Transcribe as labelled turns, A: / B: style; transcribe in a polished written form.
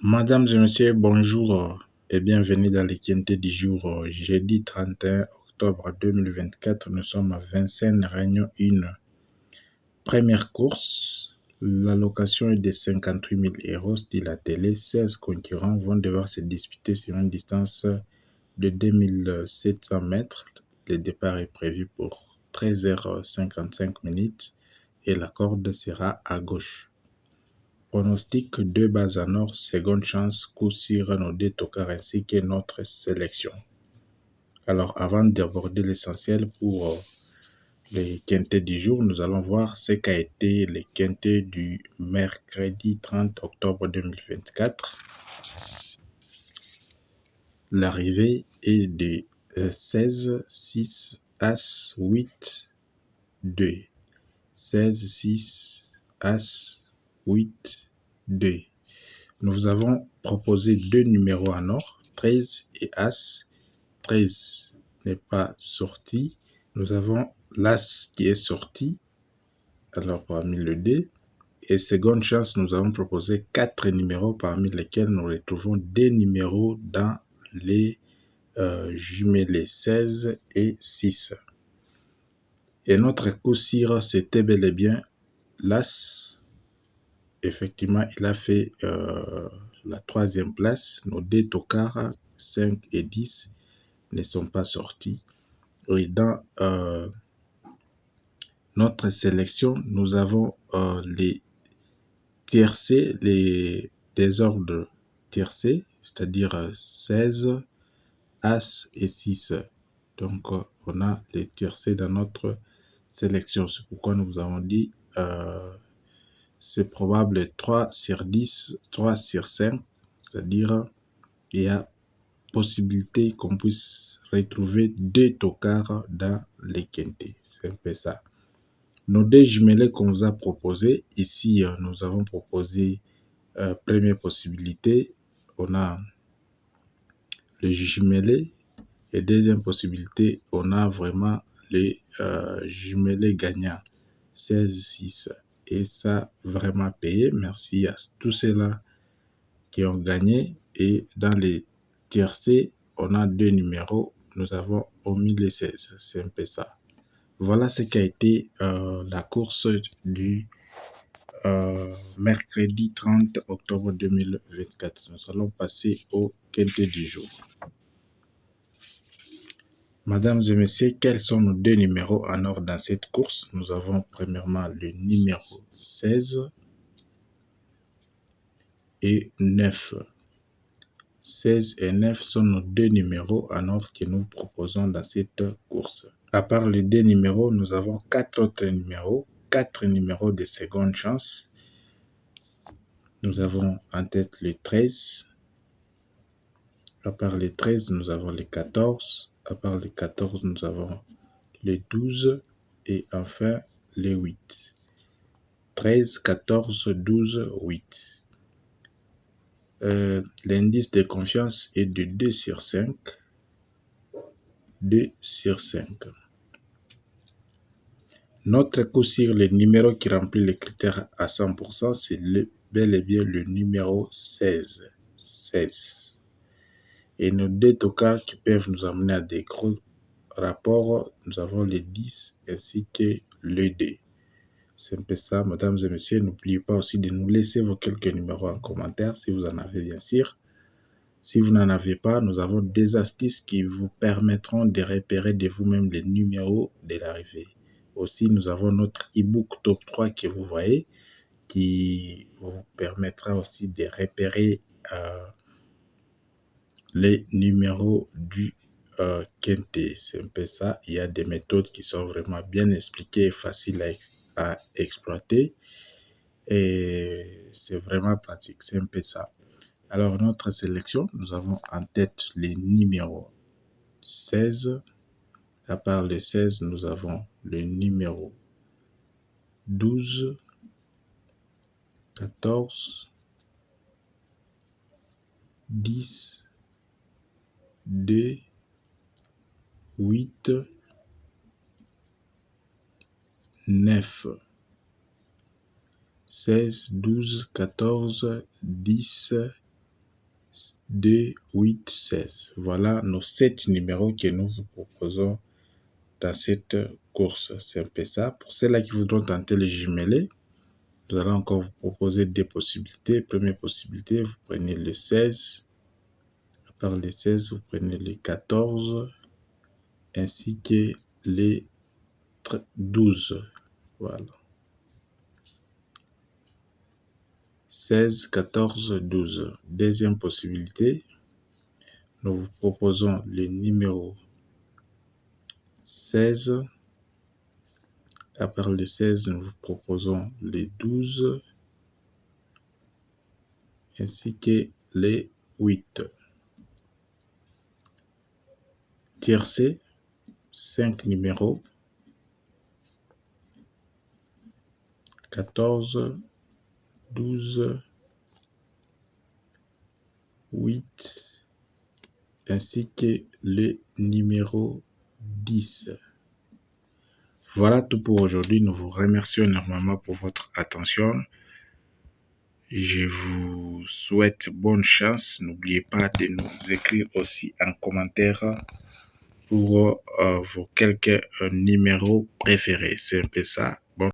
A: Mesdames et messieurs, bonjour et bienvenue dans les quintés du jour. Jeudi 31 octobre 2024, nous sommes à Vincennes, Réunion 1. Première course, l'allocation est de 58 000 euros, style à télé. 16 concurrents vont devoir se disputer sur une distance de 2700 mètres. Le départ est prévu pour 13h55 et la corde sera à gauche. Pronostic 2 bases en or, seconde chance, coup sur nos deux tocards ainsi que notre sélection. Alors avant d'aborder l'essentiel pour les quintés du jour, nous allons voir ce qu'a été les quintés du mercredi 30 octobre 2024. L'arrivée est de 16, 6, As, 8, 2. 16, 6, As, 8, 2. Nous avons proposé deux numéros en or, 13 et As. 13 n'est pas sorti. Nous avons l'As qui est sorti, alors parmi le D. Et seconde chance, nous avons proposé 4 numéros parmi lesquels nous retrouvons des numéros dans les jumelés 16 et 6. Et notre coup sur, c'était bel et bien l'As. Effectivement, il a fait la troisième place. Nos deux tocards, 5 et 10, ne sont pas sortis. Et dans notre sélection, nous avons les tiercés, les désordres tiercés, c'est-à-dire 16, As et 6. Donc, on a les tiercés dans notre sélection. C'est pourquoi nous vous avons dit c'est probable 3 sur 10, 3 sur 5, c'est-à-dire il y a possibilité qu'on puisse retrouver deux tocards dans les quintés. C'est un peu ça. Nos deux jumelés qu'on vous a proposés, ici nous avons proposé première possibilité, on a le jumelé, et deuxième possibilité, on a vraiment les jumelés gagnants, 16-6. Et ça vraiment payé. Merci à tous ceux-là qui ont gagné. Et dans les tiercés, on a deux numéros. Nous avons omis les 16. C'est un peu ça. Voilà ce qu'a été la course du mercredi 30 octobre 2024. Nous allons passer au quintet du jour. Mesdames et messieurs, quels sont nos deux numéros en or dans cette course? Nous avons premièrement le numéro 16 et 9. 16 et 9 sont nos deux numéros en or que nous proposons dans cette course. À part les deux numéros, nous avons 4 autres numéros, 4 numéros de seconde chance. Nous avons en tête le 13. À part les 13, nous avons les 14. À part les 14, nous avons les 12 et enfin les 8. 13, 14, 12, 8. L'indice de confiance est de 2 sur 5. 2 sur 5. Notre coup sur le numéro qui remplit les critères à 100%, c'est bel et bien le numéro 16. 16. Et nos deux tocards qui peuvent nous amener à des gros rapports, nous avons les 10 ainsi que le 2. C'est un peu ça, mesdames et messieurs. N'oubliez pas aussi de nous laisser vos quelques numéros en commentaire si vous en avez bien sûr. Si vous n'en avez pas, nous avons des astuces qui vous permettront de repérer de vous-même les numéros de l'arrivée. Aussi, nous avons notre e-book top 3 que vous voyez, qui vous permettra aussi de repérer les numéros du quintet. C'est un peu ça. Il y a des méthodes qui sont vraiment bien expliquées et faciles à exploiter. Et c'est vraiment pratique. C'est un peu ça. Alors, notre sélection, nous avons en tête les numéros 16. À part les 16, nous avons le numéro 12, 14, 10, 2, 8, 9, 16, 12, 14, 10 2, 8, 16. Voilà nos 7 numéros que nous vous proposons dans cette course. C'est un peu ça. Pour ceux-là qui voudront tenter les jumelés, nous allons encore vous proposer des possibilités. Première possibilité, vous prenez le 16. À part le 16, vous prenez le 14 ainsi que les 12. Voilà. 16, 14, 12. Deuxième possibilité, nous vous proposons le numéro 16. À part le 16, nous vous proposons les 12 ainsi que les 8. Tiercé, 5 numéros, 14, 12, 8, ainsi que le numéro 10. Voilà tout pour aujourd'hui. Nous vous remercions énormément pour votre attention. Je vous souhaite bonne chance. N'oubliez pas de nous écrire aussi en commentaire pour vos quelques numéros préférés. C'est un peu ça.